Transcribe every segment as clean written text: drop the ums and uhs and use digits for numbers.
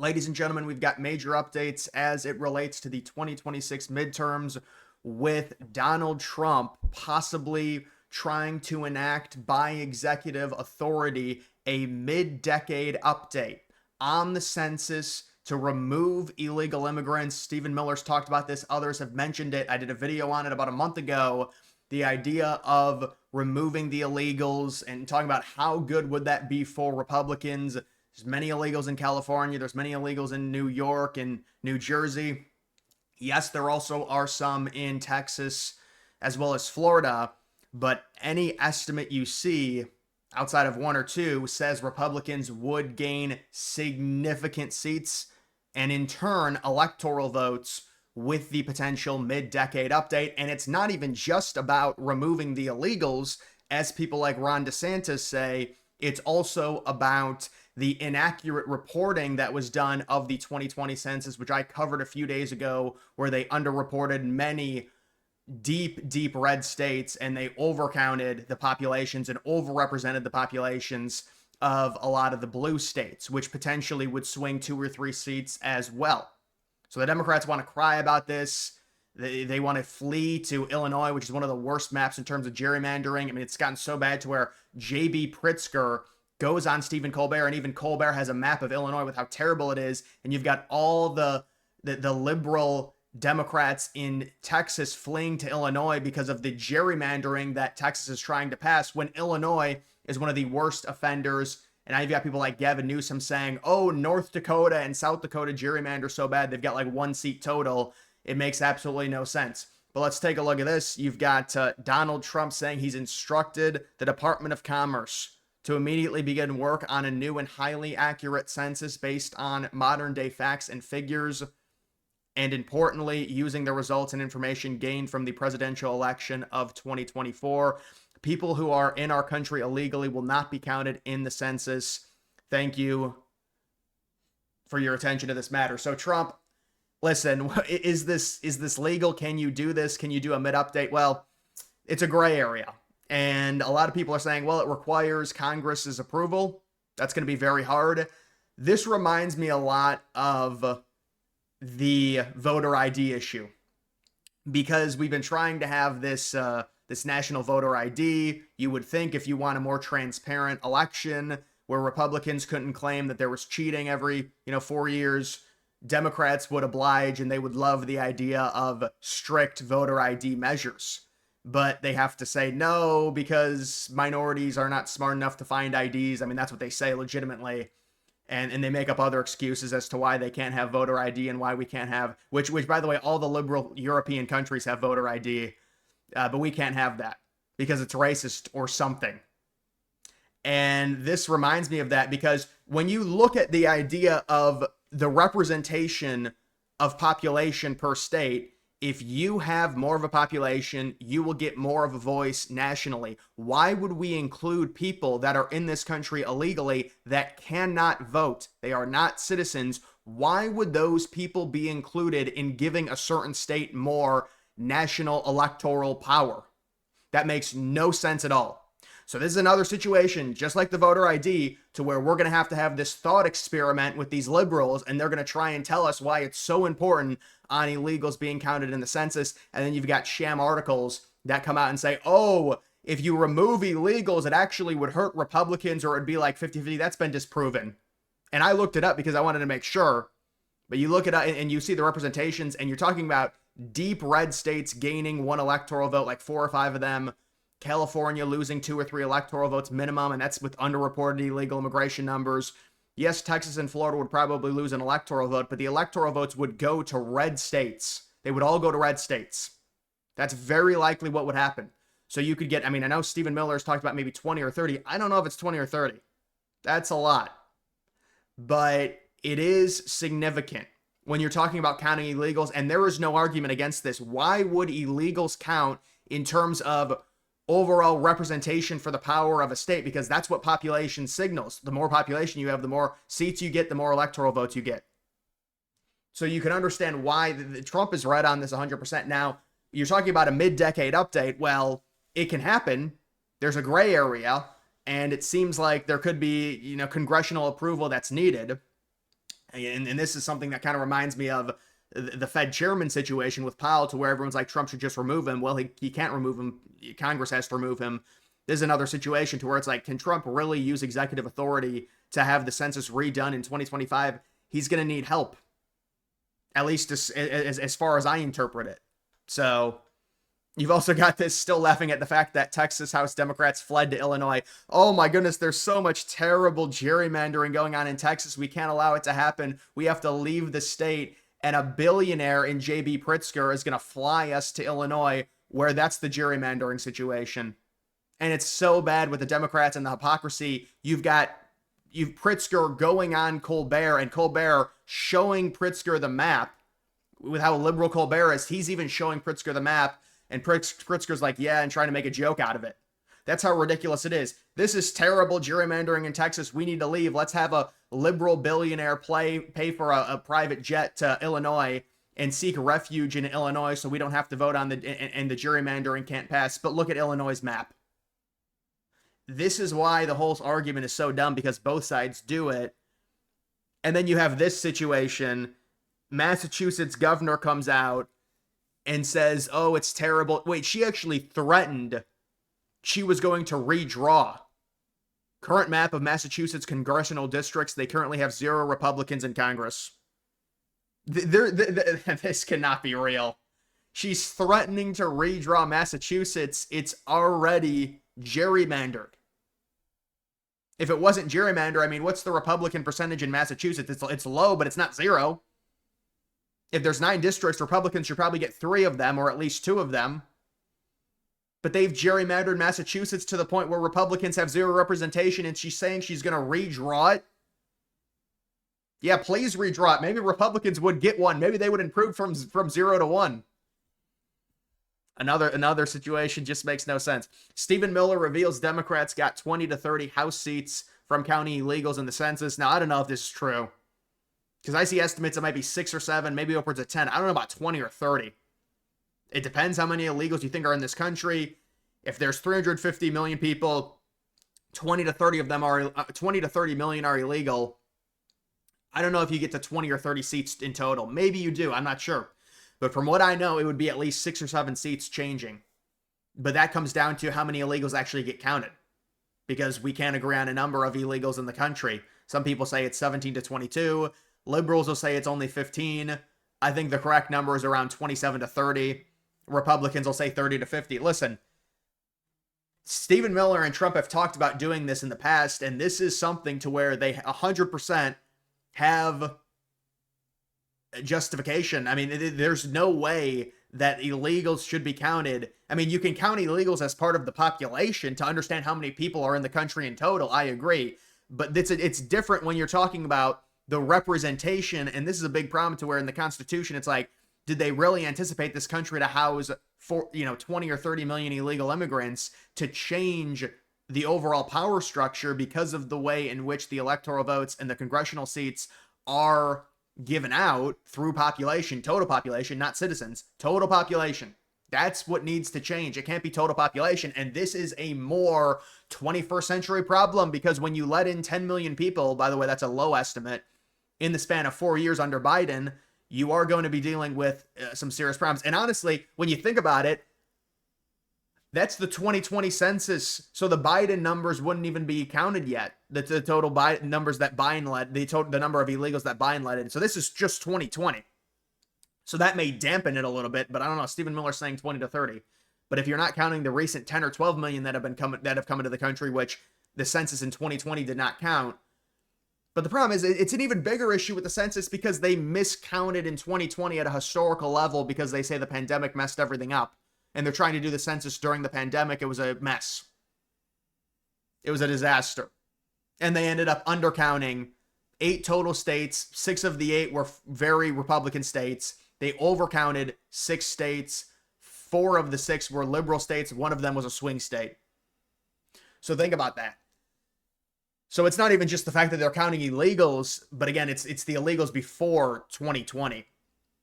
Ladies and gentlemen, we've got major updates as it relates to the 2026 midterms, with Donald Trump possibly trying to enact by executive authority a mid-decade update on the census to remove illegal immigrants. Stephen Miller's talked about this. Others have mentioned it. I did a video on it about a month ago. The idea of removing the illegals and talking about how good would that be for Republicans. There's many illegals in California. There's many illegals in New York and New Jersey. Yes, there also are some in Texas as well as Florida, but any estimate you see outside of one or two says Republicans would gain significant seats and in turn electoral votes with the potential mid-decade update. And it's not even just about removing the illegals, as people like Ron DeSantis say. It's also about the inaccurate reporting that was done of the 2020 census, which I covered a few days ago, where they underreported many deep red states and they overcounted the populations and overrepresented the populations of a lot of the blue states, which potentially would swing 2 or 3 seats as well. So the Democrats want to cry about this. They want to flee to Illinois, which is one of the worst maps in terms of gerrymandering. I mean, it's gotten so bad to where J.B. Pritzker goes on Stephen Colbert, and even Colbert has a map of Illinois with how terrible it is. And you've got all the liberal Democrats in Texas fleeing to Illinois because of the gerrymandering that Texas is trying to pass, when Illinois is one of the worst offenders. And now you've got people like Gavin Newsom saying, oh, North Dakota and South Dakota gerrymander so bad they've got like 1 seat total. It makes absolutely no sense. But let's take a look at this. You've got Donald Trump saying he's instructed the Department of Commerce to immediately begin work on a new and highly accurate census based on modern day facts and figures, and importantly, using the results and information gained from the presidential election of 2024. People who are in our country illegally will not be counted in the census. Thank you for your attention to this matter. So Trump, listen, is this legal? Can you do this? Can you do a mid-update? Well, it's a gray area. And a lot of people are saying, well, it requires Congress's approval. That's going to be very hard. This reminds me a lot of the voter ID issue, because we've been trying to have this national voter ID. You would think if you want a more transparent election where Republicans couldn't claim that there was cheating every 4 years, Democrats would oblige and they would love the idea of strict voter ID measures. But they have to say no because minorities are not smart enough to find IDs. I mean, that's what they say legitimately. And they make up other excuses as to why they can't have voter ID and why we can't have, which by the way, all the liberal European countries have voter ID, but we can't have that because it's racist or something. And this reminds me of that, because when you look at the idea of the representation of population per state, if you have more of a population, you will get more of a voice nationally. Why would we include people that are in this country illegally that cannot vote? They are not citizens. Why would those people be included in giving a certain state more national electoral power? That makes no sense at all. So this is another situation, just like the voter ID, to where we're going to have this thought experiment with these liberals, and they're going to try and tell us why it's so important on illegals being counted in the census. And then you've got sham articles that come out and say, oh, if you remove illegals, it actually would hurt Republicans, or it'd be like 50-50. That's been disproven. And I looked it up because I wanted to make sure. But you look at it and you see the representations, and you're talking about deep red states gaining 1 electoral vote, like 4 or 5 of them. California losing 2 or 3 electoral votes minimum, and that's with underreported illegal immigration numbers. Yes, Texas and Florida would probably lose an electoral vote, but the electoral votes would go to red states. They would all go to red states. That's very likely what would happen. So you could get, I know Stephen Miller has talked about maybe 20 or 30. I don't know if it's 20 or 30. That's a lot. But it is significant when you're talking about counting illegals, and there is no argument against this. Why would illegals count in terms of overall representation for the power of a state? Because that's what population signals. The more population you have, the more seats you get, the more electoral votes you get. So you can understand why Trump is right on this 100%. Now, you're talking about a mid-decade update. Well, it can happen. There's a gray area, and it seems like there could be, congressional approval that's needed. And this is something that kind of reminds me of the Fed chairman situation with Powell, to where everyone's like, Trump should just remove him. Well, he can't remove him. Congress has to remove him. There's another situation to where it's like, can Trump really use executive authority to have the census redone in 2025? He's going to need help, at least as far as I interpret it. So you've also got this still laughing at the fact that Texas House Democrats fled to Illinois. Oh my goodness, there's so much terrible gerrymandering going on in Texas. We can't allow it to happen. We have to leave the state. And a billionaire in J.B. Pritzker is going to fly us to Illinois, where that's the gerrymandering situation. And it's so bad with the Democrats and the hypocrisy. You've Pritzker going on Colbert, and Colbert showing Pritzker the map. With how liberal Colbert is, he's even showing Pritzker the map, and Pritzker's like, yeah, and trying to make a joke out of it. That's how ridiculous it is. This is terrible gerrymandering in Texas. We need to leave. Let's have a liberal billionaire pay for a private jet to Illinois and seek refuge in Illinois, so we don't have to vote on and the gerrymandering can't pass. But look at Illinois' map. This is why the whole argument is so dumb, because both sides do it. And then you have this situation. Massachusetts governor comes out and says, oh, it's terrible. Wait, she actually threatened she was going to redraw. Current map of Massachusetts congressional districts. They currently have 0 Republicans in Congress. This cannot be real. She's threatening to redraw Massachusetts. It's already gerrymandered. If it wasn't gerrymander, I mean, what's the Republican percentage in Massachusetts? It's low, but it's not 0. If there's 9 districts, Republicans should probably get 3 of them, or at least 2 of them. But they've gerrymandered Massachusetts to the point where Republicans have 0 representation, and she's saying she's going to redraw it. Yeah, please redraw it. Maybe Republicans would get 1. Maybe they would improve from 0 to 1. Another situation just makes no sense. Stephen Miller reveals Democrats got 20 to 30 House seats from county illegals in the census. Now, I don't know if this is true, because I see estimates it might be 6 or 7, maybe upwards of 10. I don't know about 20 or 30. It depends how many illegals you think are in this country. If there's 350 million people, 20 to 30 million are illegal. I don't know if you get to 20 or 30 seats in total. Maybe you do. I'm not sure. But from what I know, it would be at least 6 or 7 seats changing. But that comes down to how many illegals actually get counted, because we can't agree on a number of illegals in the country. Some people say it's 17 to 22. Liberals will say it's only 15. I think the correct number is around 27 to 30. Republicans will say 30 to 50. Listen, Stephen Miller and Trump have talked about doing this in the past, and this is something to where they 100% have justification. I mean, there's no way that illegals should be counted. I mean, you can count illegals as part of the population to understand how many people are in the country in total. I agree. But it's different when you're talking about the representation, and this is a big problem to where in the Constitution, it's like, did they really anticipate this country to house 20 or 30 million illegal immigrants to change the overall power structure because of the way in which the electoral votes and the congressional seats are given out through population, total population, not citizens, total population. That's what needs to change. It can't be total population. And this is a more 21st century problem, because when you let in 10 million people, by the way, that's a low estimate, in the span of 4 years under Biden, you are going to be dealing with some serious problems. And honestly, when you think about it, that's the 2020 census. So the Biden numbers wouldn't even be counted yet. The total numbers that Biden led, the number of illegals that Biden led in. So this is just 2020. So that may dampen it a little bit, but I don't know. Stephen Miller's saying 20 to 30. But if you're not counting the recent 10 or 12 million that have come into the country, which the census in 2020 did not count. But the problem is, it's an even bigger issue with the census because they miscounted in 2020 at a historical level because they say the pandemic messed everything up. And they're trying to do the census during the pandemic. It was a mess. It was a disaster. And they ended up undercounting 8 total states. 6 of the 8 were very Republican states. They overcounted 6 states. 4 of the 6 were liberal states. 1 of them was a swing state. So think about that. So it's not even just the fact that they're counting illegals, but again, it's the illegals before 2020.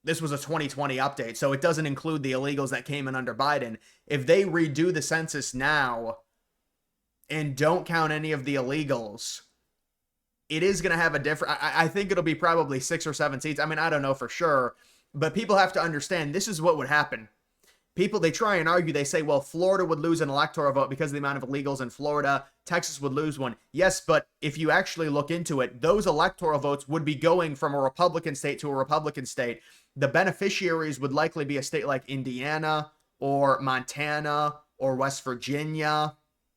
This was a 2020 update, so it doesn't include the illegals that came in under Biden. If they redo the census now and don't count any of the illegals, it is going to have a different, I think it'll be probably 6 or 7 seats. I mean, I don't know for sure, but people have to understand this is what would happen. People, they try and argue, they say, well, Florida would lose an electoral vote because of the amount of illegals in Florida. Texas would lose one. Yes, but if you actually look into it, those electoral votes would be going from a Republican state to a Republican state. The beneficiaries would likely be a state like Indiana or Montana or West Virginia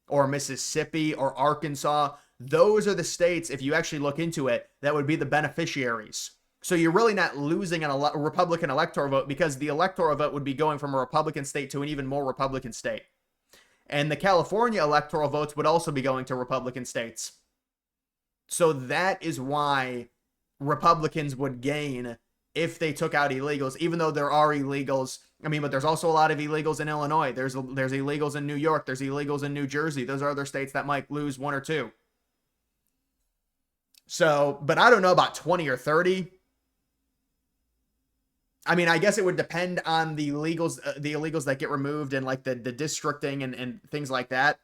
or Mississippi or Arkansas. Those are the states, if you actually look into it, that would be the beneficiaries. So you're really not losing a Republican electoral vote because the electoral vote would be going from a Republican state to an even more Republican state. And the California electoral votes would also be going to Republican states. So that is why Republicans would gain if they took out illegals, even though there are illegals. I mean, but there's also a lot of illegals in Illinois. There's illegals in New York. There's illegals in New Jersey. Those are other states that might lose one or two. So, but I don't know about 20 or 30. I mean, I guess it would depend on the illegals that get removed and like the districting and things like that.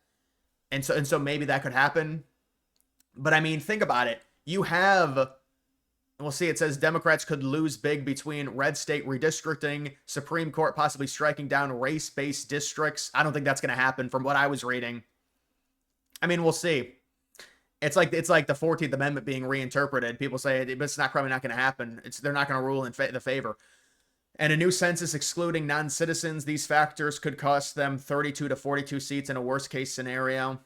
And so maybe that could happen. But I mean, think about it. You have, we'll see, it says Democrats could lose big between red state redistricting, Supreme Court possibly striking down race-based districts. I don't think that's going to happen from what I was reading. I mean, we'll see. It's like the 14th Amendment being reinterpreted. People say it's probably not going to happen. They're not going to rule in the favor. And a new census excluding non-citizens, these factors could cost them 32 to 42 seats in a worst-case scenario.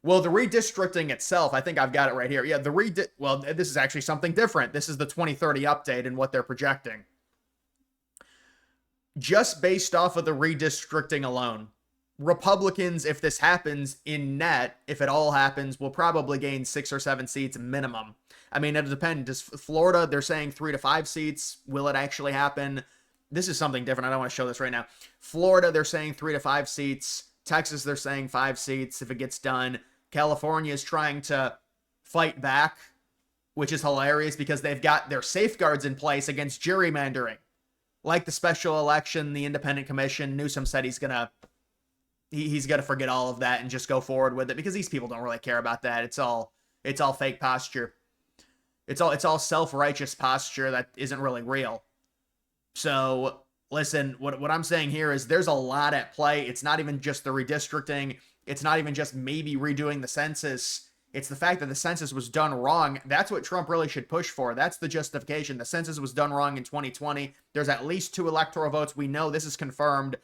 Well, the redistricting itself, I think I've got it right here. Yeah, well, this is actually something different. This is the 2030 update and what they're projecting. Just based off of the redistricting alone, Republicans, if this happens in net, if it all happens, will probably gain 6 or 7 seats minimum. I mean, it'll depend. Does Florida, they're saying 3 to 5 seats. Will it actually happen? This is something different. I don't want to show this right now. Florida, they're saying 3 to 5 seats. Texas, they're saying 5 seats if it gets done. California is trying to fight back, which is hilarious because they've got their safeguards in place against gerrymandering. Like the special election, the independent commission, Newsom said he's going to forget all of that and just go forward with it because these people don't really care about that. It's all fake posture. It's all self-righteous posture that isn't really real. So listen, what I'm saying here is there's a lot at play. It's not even just the redistricting. It's not even just maybe redoing the census. It's the fact that the census was done wrong. That's what Trump really should push for. That's the justification. The census was done wrong in 2020. There's at least 2 electoral votes. We know this is confirmed.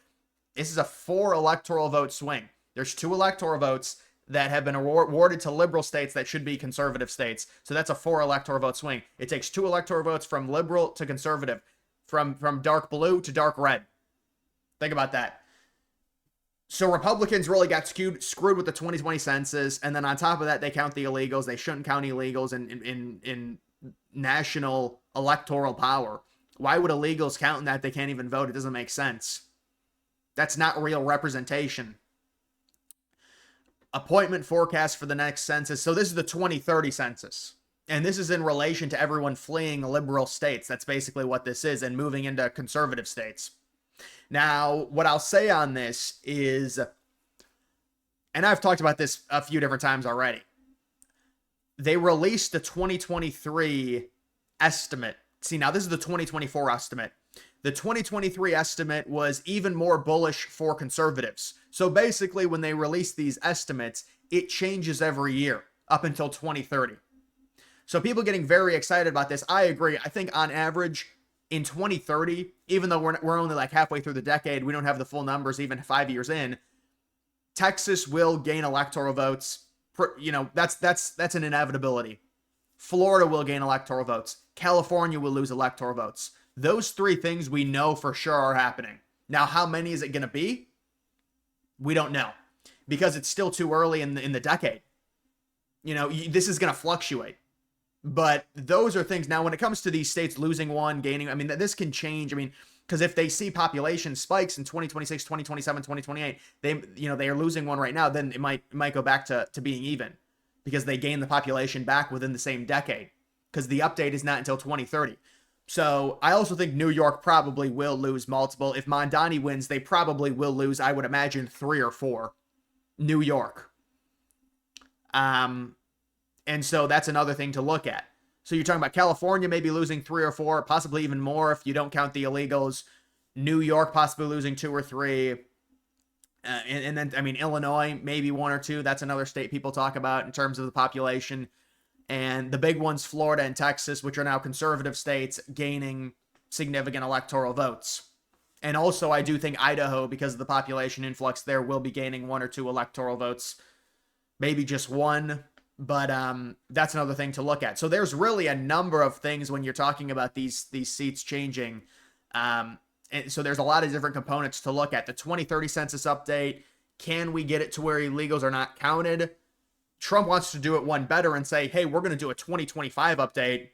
This is a 4 electoral vote swing. There's 2 electoral votes that have been awarded to liberal states that should be conservative states. So that's a 4 electoral vote swing. It takes 2 electoral votes from liberal to conservative, from dark blue to dark red. Think about that. So Republicans really got screwed with the 2020 census, and then on top of that, they count the illegals. They shouldn't count illegals in national electoral power. Why would illegals count in that? They can't even vote. It doesn't make sense. That's not real representation. Appointment forecast for the next census. So this is the 2030 census. And this is in relation to everyone fleeing liberal states. That's basically what this is, and moving into conservative states. Now, what I'll say on this is, and I've talked about this a few different times already, they released the 2023 estimate. See, now this is the 2024 estimate. The 2023 estimate was even more bullish for conservatives. So basically, when they release these estimates, it changes every year up until 2030. So people getting very excited about this. I agree. I think on average in 2030, even though we're only like halfway through the decade, we don't have the full numbers even 5 years in, Texas will gain electoral votes. You know, that's an inevitability. Florida will gain electoral votes. California will lose electoral votes. Those 3 things we know for sure are happening. Now, how many is it going to be? We don't know because it's still too early in the decade. You know, this is going to fluctuate. But those are things. Now, when it comes to these states losing one, gaining, I mean, this can change. I mean, because if they see population spikes in 2026, 2027, 2028, they are losing one right now, then it might go back to being even because they gain the population back within the same decade because the update is not until 2030. So I also think New York probably will lose multiple. If Mondani wins, they probably will lose, I would imagine, 3 or 4. New York. And so that's another thing to look at. So you're talking about California maybe losing 3 or 4, possibly even more if you don't count the illegals. New York possibly losing 2 or 3. And then, I mean, Illinois, maybe 1 or 2. That's another state people talk about in terms of the population. And the big ones, Florida and Texas, which are now conservative states, gaining significant electoral votes. And also, I do think Idaho, because of the population influx there, will be gaining 1 or 2 electoral votes. Maybe just 1. But that's another thing to look at. So there's really a number of things when you're talking about these seats changing. And so there's a lot of different components to look at. The 2030 census update, can we get it to where illegals are not counted? Trump wants to do it one better and say, hey, we're going to do a 2025 update.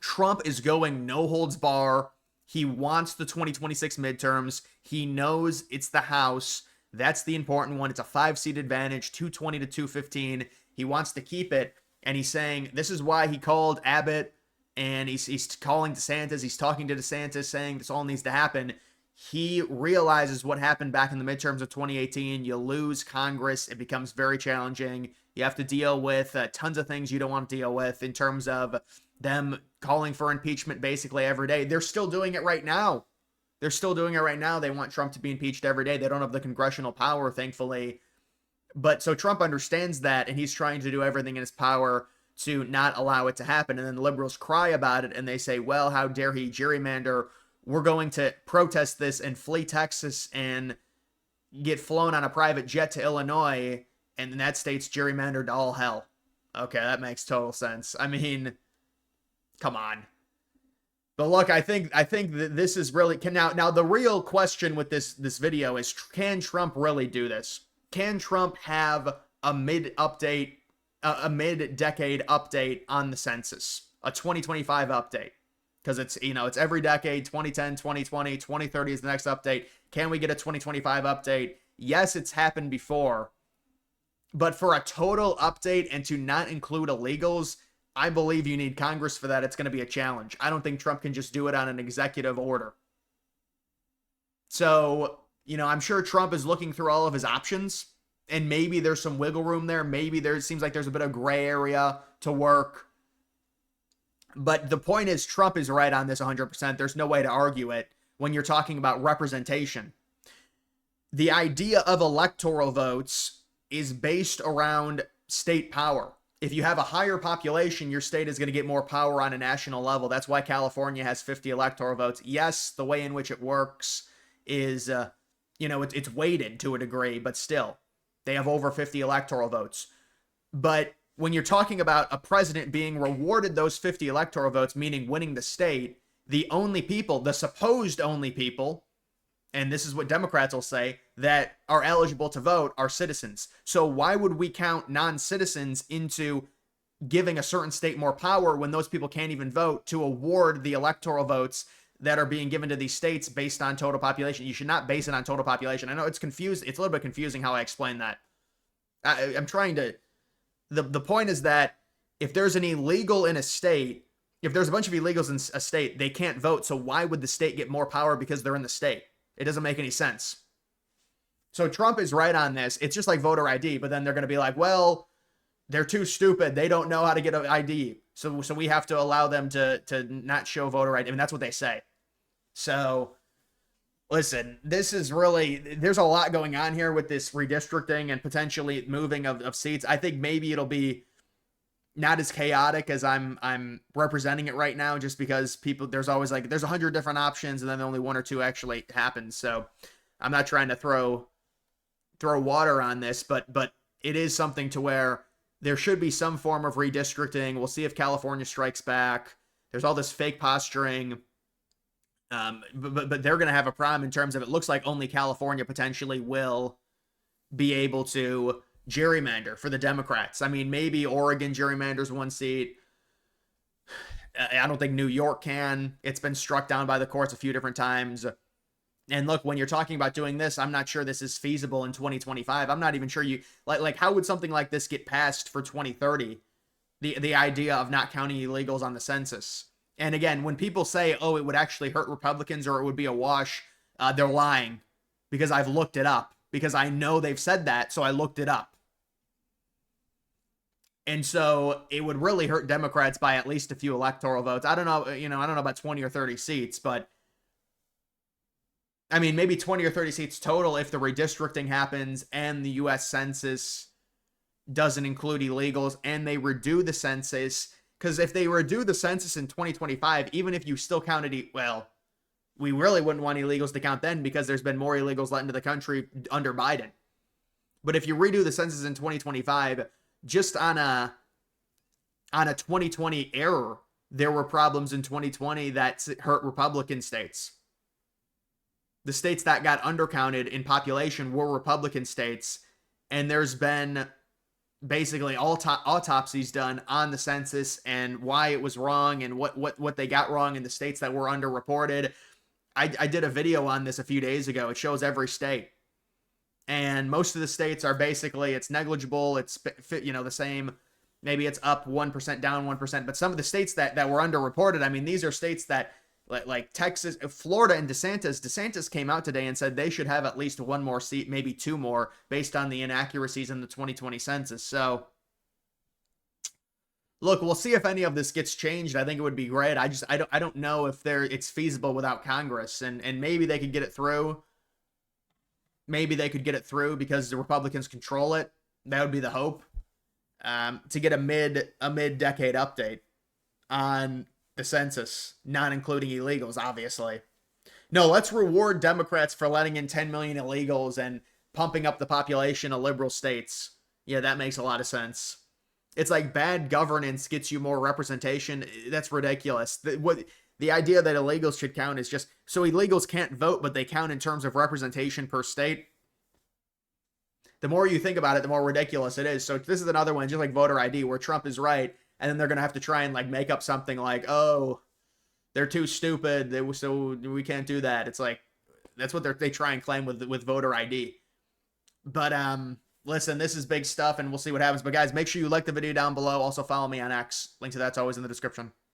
Trump is going no holds bar. He wants the 2026 midterms. He knows it's the House. That's the important one. It's a 5-seat advantage, 220 to 215. He wants to keep it. And he's saying this is why he called Abbott, and he's calling DeSantis. He's talking to DeSantis saying this all needs to happen. He realizes what happened back in the midterms of 2018. You lose Congress. It becomes very challenging. You have to deal with tons of things you don't want to deal with in terms of them calling for impeachment basically every day. They're still doing it right now. They're still doing it right now. They want Trump to be impeached every day. They don't have the congressional power, thankfully. But so Trump understands that, and he's trying to do everything in his power to not allow it to happen. And then the liberals cry about it, and they say, well, how dare he gerrymander? We're going to protest this and flee Texas and get flown on a private jet to Illinois, and that state's gerrymandered to all hell. Okay, that makes total sense. I mean, come on. But look, I think that this is really now the real question with this video is, can Trump really do this? Can Trump have a mid-decade update on the census, a 2025 update? Because it's every decade, 2010, 2020, 2030 is the next update. Can we get a 2025 update? Yes, it's happened before. But for a total update and to not include illegals, I believe you need Congress for that. It's going to be a challenge. I don't think Trump can just do it on an executive order. So, I'm sure Trump is looking through all of his options, and maybe there's some wiggle room there. Maybe it seems like there's a bit of gray area to work. But the point is, Trump is right on this 100%. There's no way to argue it when you're talking about representation. The idea of electoral votes is based around state power. If you have a higher population, your state is going to get more power on a national level. That's why California has 50 electoral votes. Yes, the way in which it works is, it's weighted to a degree, but still, they have over 50 electoral votes. But when you're talking about a president being rewarded those 50 electoral votes, meaning winning the state, the supposed only people, and this is what Democrats will say, that are eligible to vote are citizens. So why would we count non-citizens into giving a certain state more power when those people can't even vote to award the electoral votes that are being given to these states based on total population? You should not base it on total population. I know it's confused. It's a little bit confusing how I explain that. I'm trying to... The point is that if there's an illegal in a state, if there's a bunch of illegals in a state, they can't vote. So why would the state get more power because they're in the state? It doesn't make any sense. So Trump is right on this. It's just like voter ID, but then they're going to be like, well, they're too stupid. They don't know how to get an ID. So we have to allow them to not show voter ID. I mean, that's what they say. So listen, this is really, there's a lot going on here with this redistricting and potentially moving of seats. I think maybe it'll be not as chaotic as I'm representing it right now, just because there's always there's 100 different options and then only 1 or 2 actually happens. So I'm not trying to throw water on this, but it is something to where there should be some form of redistricting. We'll see if California strikes back. There's all this fake posturing. But they're going to have a problem in terms of, it looks like only California potentially will be able to gerrymander for the Democrats. I mean, maybe Oregon gerrymanders 1 seat. I don't think New York can. It's been struck down by the courts a few different times. And look, when you're talking about doing this, I'm not sure this is feasible in 2025. I'm not even sure how would something like this get passed for 2030? The idea of not counting illegals on the census. And again, when people say, oh, it would actually hurt Republicans or it would be a wash, they're lying, because I've looked it up, because I know they've said that. So I looked it up. And so it would really hurt Democrats by at least a few electoral votes. I don't know, I don't know about 20 or 30 seats, but I mean, maybe 20 or 30 seats total if the redistricting happens and the US Census doesn't include illegals and they redo the census. Because if they redo the census in 2025, even if you still counted, well, we really wouldn't want illegals to count then because there's been more illegals let into the country under Biden. But if you redo the census in 2025, just on a 2020 error, there were problems in 2020 that hurt Republican states. The states that got undercounted in population were Republican states, and there's been basically autopsies done on the census and why it was wrong and what they got wrong in the states that were underreported. I did a video on this a few days ago. It shows every state, and most of the states are basically it's negligible. It's the same. Maybe it's up 1%, down 1%. But some of the states that were underreported, I mean, these are states that like Texas, Florida, and DeSantis came out today and said they should have at least one more seat, maybe two more, based on the inaccuracies in the 2020 census. So, look, we'll see if any of this gets changed. I think it would be great. I don't know if it's feasible without Congress, and maybe they could get it through. Maybe they could get it through because the Republicans control it. That would be the hope. To get a mid-decade update on the census, not including illegals, obviously. No, let's reward Democrats for letting in 10 million illegals and pumping up the population of liberal states. Yeah, that makes a lot of sense. It's like bad governance gets you more representation. That's ridiculous. The idea that illegals should count is just so illegals can't vote, but they count in terms of representation per state. The more you think about it, the more ridiculous it is. So this is another one, just like voter ID, where Trump is right, and then they're going to have to try and like make up something like, oh, they're too stupid, so we can't do that. It's like that's what they try and claim with voter ID. But listen, this is big stuff, and we'll see what happens. But guys, make sure you like the video down below. Also follow me on X. Link to that's always in the description.